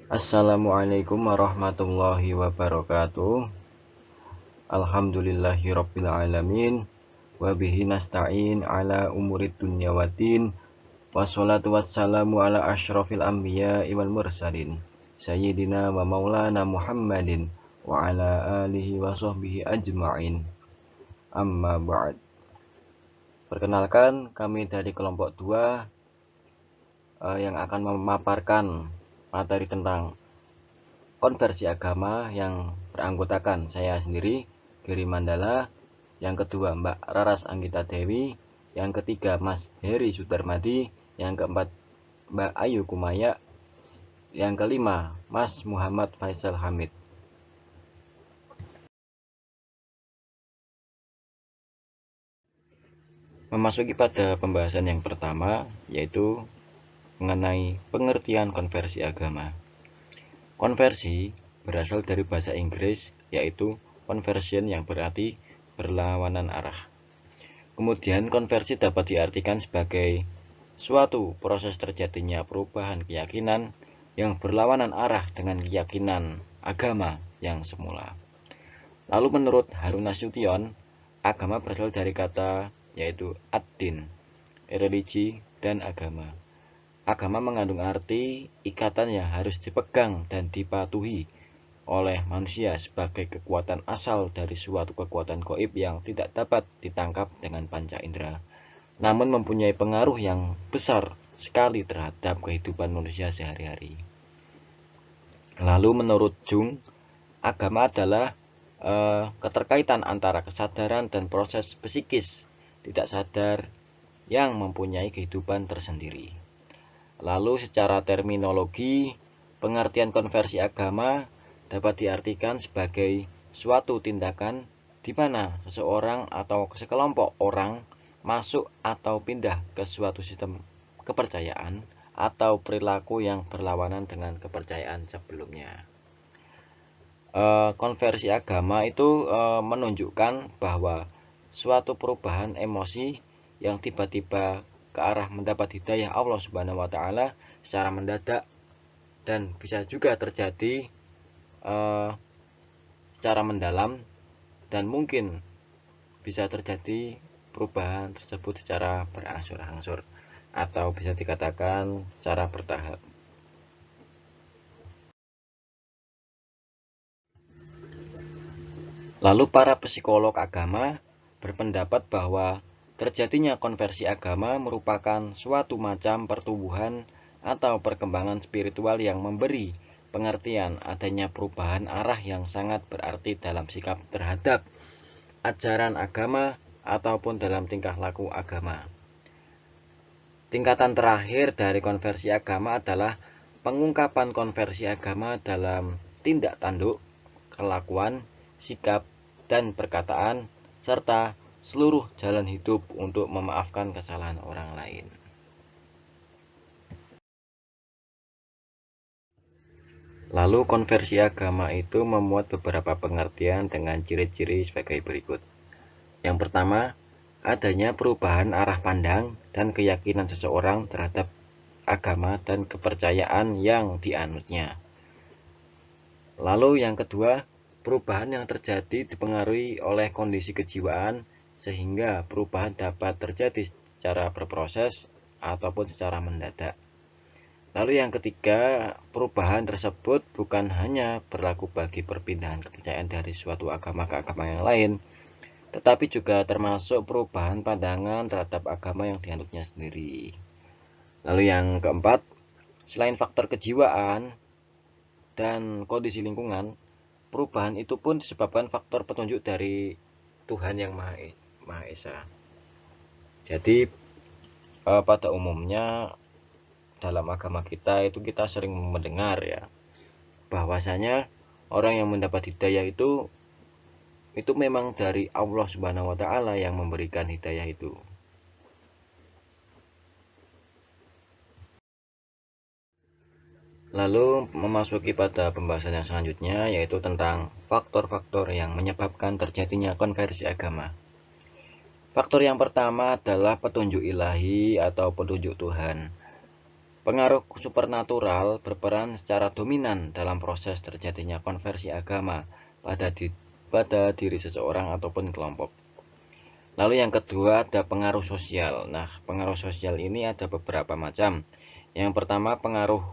Assalamualaikum warahmatullahi wabarakatuh. Alhamdulillahirabbil alamin wa bihi nasta'in ala umurid dunya waddin. Wassalatu wassalamu ala asyrafil anbiya'i wal mursalin sayyidina wa maulana Muhammadin wa ala alihi wa sahbihi ajma'in. Amma ba'd. Perkenalkan, kami dari kelompok 2 yang akan memaparkan materi tentang konversi agama yang beranggotakan saya sendiri, Giri Mandala, yang kedua Mbak Raras Anggita Dewi, yang ketiga Mas Heri Sudarmadi, yang keempat Mbak Ayu Kumaya, yang kelima Mas Muhammad Faisal Hamid. Memasuki pada pembahasan yang pertama, yaitu mengenai pengertian konversi agama. Konversi berasal dari bahasa Inggris, yaitu conversion yang berarti berlawanan arah. Kemudian konversi dapat diartikan sebagai suatu proses terjadinya perubahan keyakinan yang berlawanan arah dengan keyakinan agama yang semula. Lalu menurut Harun Nasution, agama berasal dari kata yaitu ad-din, religi dan agama. Agama mengandung arti ikatan yang harus dipegang dan dipatuhi oleh manusia sebagai kekuatan asal dari suatu kekuatan gaib yang tidak dapat ditangkap dengan panca indera, namun mempunyai pengaruh yang besar sekali terhadap kehidupan manusia sehari-hari. Lalu menurut Jung, agama adalah keterkaitan antara kesadaran dan proses psikis tidak sadar yang mempunyai kehidupan tersendiri. Lalu secara terminologi, pengertian konversi agama dapat diartikan sebagai suatu tindakan di mana seseorang atau sekelompok orang masuk atau pindah ke suatu sistem kepercayaan atau perilaku yang berlawanan dengan kepercayaan sebelumnya. Konversi agama itu menunjukkan bahwa suatu perubahan emosi yang tiba-tiba ke arah mendapat hidayah Allah Subhanahu wa taala secara mendadak, dan bisa juga terjadi secara mendalam, dan mungkin bisa terjadi perubahan tersebut secara berangsur-angsur atau bisa dikatakan secara bertahap. Lalu para psikolog agama berpendapat bahwa terjadinya konversi agama merupakan suatu macam pertumbuhan atau perkembangan spiritual yang memberi pengertian adanya perubahan arah yang sangat berarti dalam sikap terhadap ajaran agama ataupun dalam tingkah laku agama. Tingkatan terakhir dari konversi agama adalah pengungkapan konversi agama dalam tindak tanduk, kelakuan, sikap, dan perkataan, serta seluruh jalan hidup untuk memaafkan kesalahan orang lain. Lalu konversi agama itu memuat beberapa pengertian dengan ciri-ciri sebagai berikut. Yang pertama, adanya perubahan arah pandang dan keyakinan seseorang terhadap agama dan kepercayaan yang dianutnya. Lalu yang kedua, perubahan yang terjadi dipengaruhi oleh kondisi kejiwaan, sehingga perubahan dapat terjadi secara berproses ataupun secara mendadak. Lalu yang ketiga, perubahan tersebut bukan hanya berlaku bagi perpindahan kepercayaan dari suatu agama ke agama yang lain, tetapi juga termasuk perubahan pandangan terhadap agama yang dianutnya sendiri. Lalu yang keempat, selain faktor kejiwaan dan kondisi lingkungan, perubahan itu pun disebabkan faktor petunjuk dari Tuhan yang Maha Esa. Jadi pada umumnya dalam agama kita itu kita sering mendengar ya, bahwasanya orang yang mendapat hidayah itu memang dari Allah Subhanahu wa taala yang memberikan hidayah itu. Lalu memasuki pada pembahasan yang selanjutnya, yaitu tentang faktor-faktor yang menyebabkan terjadinya konversi agama. Faktor yang pertama adalah petunjuk ilahi atau petunjuk Tuhan. Pengaruh supernatural berperan secara dominan dalam proses terjadinya konversi agama pada diri seseorang ataupun kelompok. Lalu yang kedua ada pengaruh sosial. Nah, pengaruh sosial ini ada beberapa macam. Yang pertama, pengaruh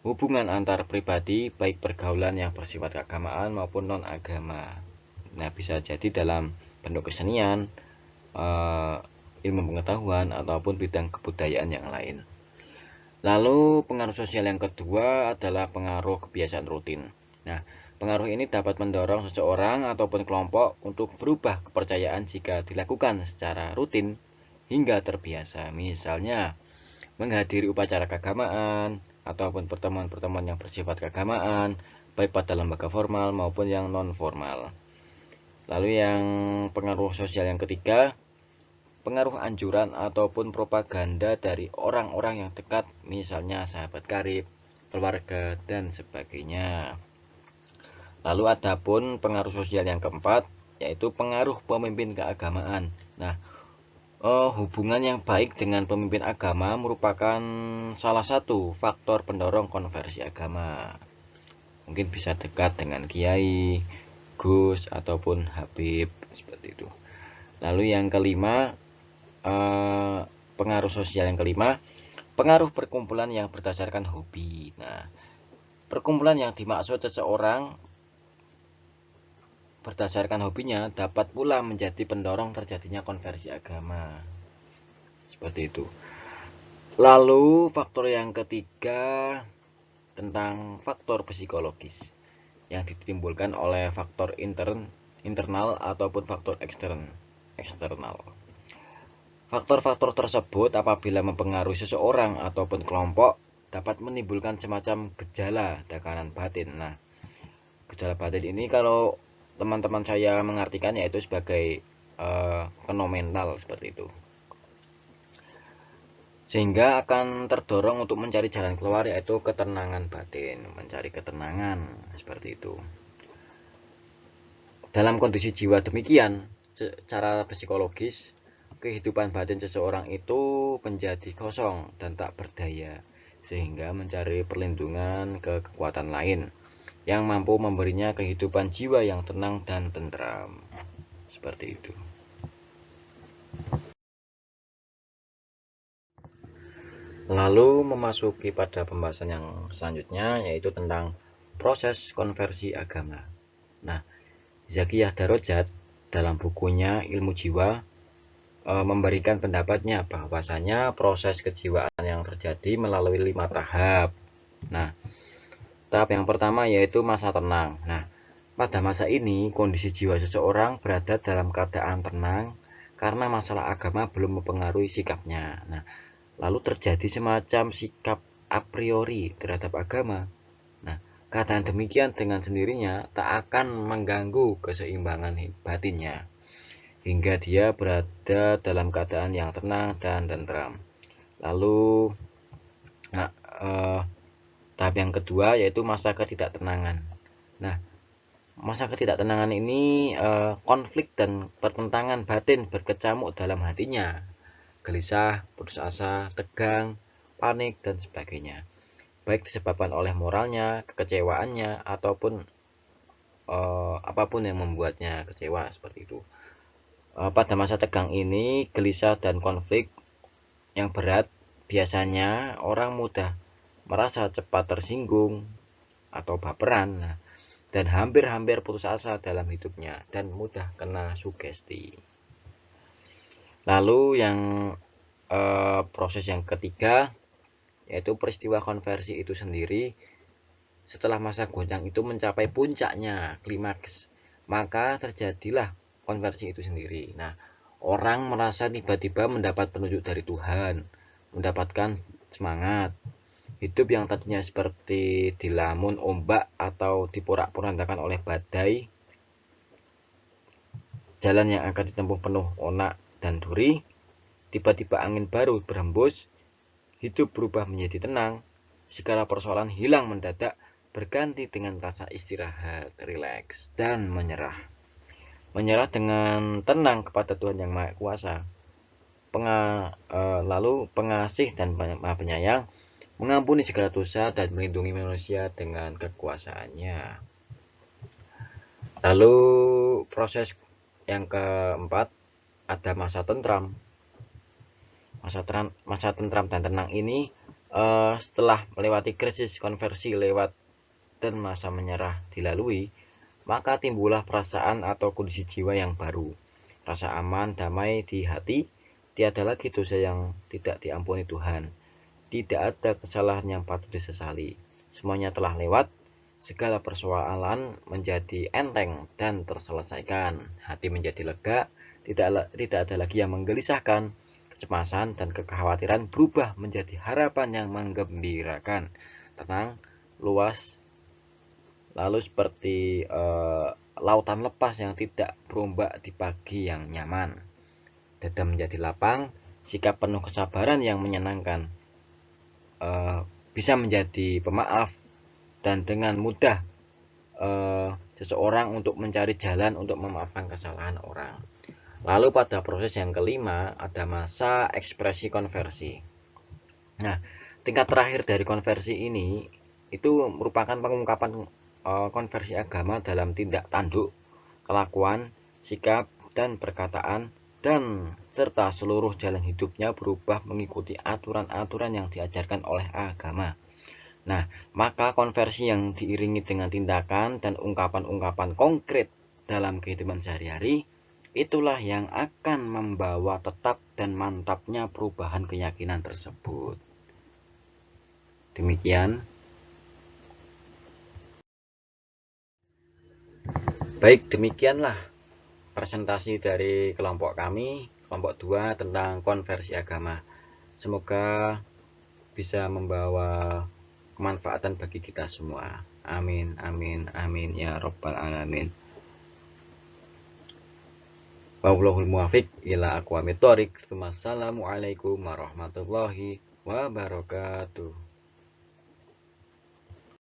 hubungan antar pribadi, baik pergaulan yang bersifat keagamaan maupun non-agama. Nah, bisa jadi dalam bentuk kesenian, ilmu pengetahuan, ataupun bidang kebudayaan yang lain. Lalu pengaruh sosial yang kedua adalah pengaruh kebiasaan rutin. Nah, pengaruh ini dapat mendorong seseorang ataupun kelompok untuk berubah kepercayaan jika dilakukan secara rutin hingga terbiasa. Misalnya, menghadiri upacara keagamaan ataupun pertemuan-pertemuan yang bersifat keagamaan, baik pada lembaga formal maupun yang non-formal. Lalu yang pengaruh sosial yang ketiga, pengaruh anjuran ataupun propaganda dari orang-orang yang dekat, misalnya sahabat karib, keluarga, dan sebagainya. Lalu adapun pengaruh sosial yang keempat, yaitu pengaruh pemimpin keagamaan. Nah, hubungan yang baik dengan pemimpin agama merupakan salah satu faktor pendorong konversi agama. Mungkin bisa dekat dengan kiai, gus, ataupun habib, seperti itu. Lalu yang kelima, pengaruh sosial yang kelima, pengaruh perkumpulan yang berdasarkan hobi. Nah, perkumpulan yang dimaksud seseorang berdasarkan hobinya dapat pula menjadi pendorong terjadinya konversi agama. Seperti itu. Lalu faktor yang ketiga tentang faktor psikologis yang ditimbulkan oleh faktor internal ataupun faktor eksternal. Faktor-faktor tersebut apabila mempengaruhi seseorang ataupun kelompok dapat menimbulkan semacam gejala tekanan batin. Nah, gejala batin ini kalau teman-teman saya mengartikan yaitu sebagai fenomenal seperti itu. Sehingga akan terdorong untuk mencari jalan keluar yaitu ketenangan batin, mencari ketenangan seperti itu. Dalam kondisi jiwa demikian, secara psikologis, kehidupan batin seseorang itu menjadi kosong dan tak berdaya, sehingga mencari perlindungan ke kekuatan lain yang mampu memberinya kehidupan jiwa yang tenang dan tentram. Seperti itu. Lalu memasuki pada pembahasan yang selanjutnya, yaitu tentang proses konversi agama. Nah, Zakiyah Darajat dalam bukunya Ilmu Jiwa memberikan pendapatnya bahwasanya proses kejiwaan yang terjadi melalui 5 tahap. Nah, tahap yang pertama yaitu masa tenang. Nah, pada masa ini kondisi jiwa seseorang berada dalam keadaan tenang karena masalah agama belum mempengaruhi sikapnya. Nah, lalu terjadi semacam sikap a priori terhadap agama. Nah, keadaan demikian dengan sendirinya tak akan mengganggu keseimbangan batinnya hingga dia berada dalam keadaan yang tenang dan tentram. Lalu tahap yang kedua yaitu masa ketidaktenangan. Nah, masa ketidaktenangan ini konflik dan pertentangan batin berkecamuk dalam hatinya. Gelisah, putus asa, tegang, panik, dan sebagainya. Baik disebabkan oleh moralnya, kekecewaannya, ataupun apapun yang membuatnya kecewa seperti itu. Pada masa tegang ini, gelisah dan konflik yang berat, biasanya orang mudah merasa cepat tersinggung atau baperan, dan hampir-hampir putus asa dalam hidupnya dan mudah kena sugesti. Lalu yang proses yang ketiga yaitu peristiwa konversi itu sendiri. Setelah masa goncang itu mencapai puncaknya, klimaks, maka terjadilah konversi itu sendiri. Nah, orang merasa tiba-tiba mendapat petunjuk dari Tuhan, mendapatkan semangat. Hidup yang tadinya seperti dilamun ombak atau diporak-porandakan oleh badai, jalan yang akan ditempuh penuh onak dan duri, tiba-tiba angin baru berhembus, hidup berubah menjadi tenang, segala persoalan hilang mendadak, berganti dengan rasa istirahat, rileks, dan menyerah. Menyerah dengan tenang kepada Tuhan Yang Maha Kuasa. lalu pengasih dan maha penyayang, mengampuni segala dosa dan melindungi manusia dengan kekuasaannya. Lalu proses yang keempat, ada masa tentram. Masa tentram dan tenang ini setelah melewati krisis konversi dan masa menyerah dilalui, maka timbullah perasaan atau kondisi jiwa yang baru. Rasa aman, damai di hati, tiada lagi dosa yang tidak diampuni Tuhan. Tidak ada kesalahan yang patut disesali. Semuanya telah lewat, segala persoalan menjadi enteng dan terselesaikan. Hati menjadi lega, tidak ada lagi yang menggelisahkan. Kecemasan dan kekhawatiran berubah menjadi harapan yang menggembirakan. Tenang, luas, lalu seperti lautan lepas yang tidak berombak di pagi yang nyaman. Dada menjadi lapang, sikap penuh kesabaran yang menyenangkan, bisa menjadi pemaaf, dan dengan mudah seseorang untuk mencari jalan untuk memaafkan kesalahan orang. Lalu pada proses yang kelima, ada masa ekspresi konversi. Nah, tingkat terakhir dari konversi ini itu merupakan pengungkapan konversi agama dalam tindak tanduk, kelakuan, sikap, dan perkataan, dan serta seluruh jalan hidupnya berubah mengikuti aturan-aturan yang diajarkan oleh agama. Nah, maka konversi yang diiringi dengan tindakan dan ungkapan-ungkapan konkret dalam kehidupan sehari-hari, itulah yang akan membawa tetap dan mantapnya perubahan keyakinan tersebut. Demikian. Baik, demikianlah presentasi dari kelompok kami, kelompok 2 tentang konversi agama. Semoga bisa membawa kemanfaatan bagi kita semua. Amin, amin, amin ya robbal alamin. Wallahul muwaffiq ila aqwamit thoriq. Wassalamualaikum warahmatullahi wabarakatuh.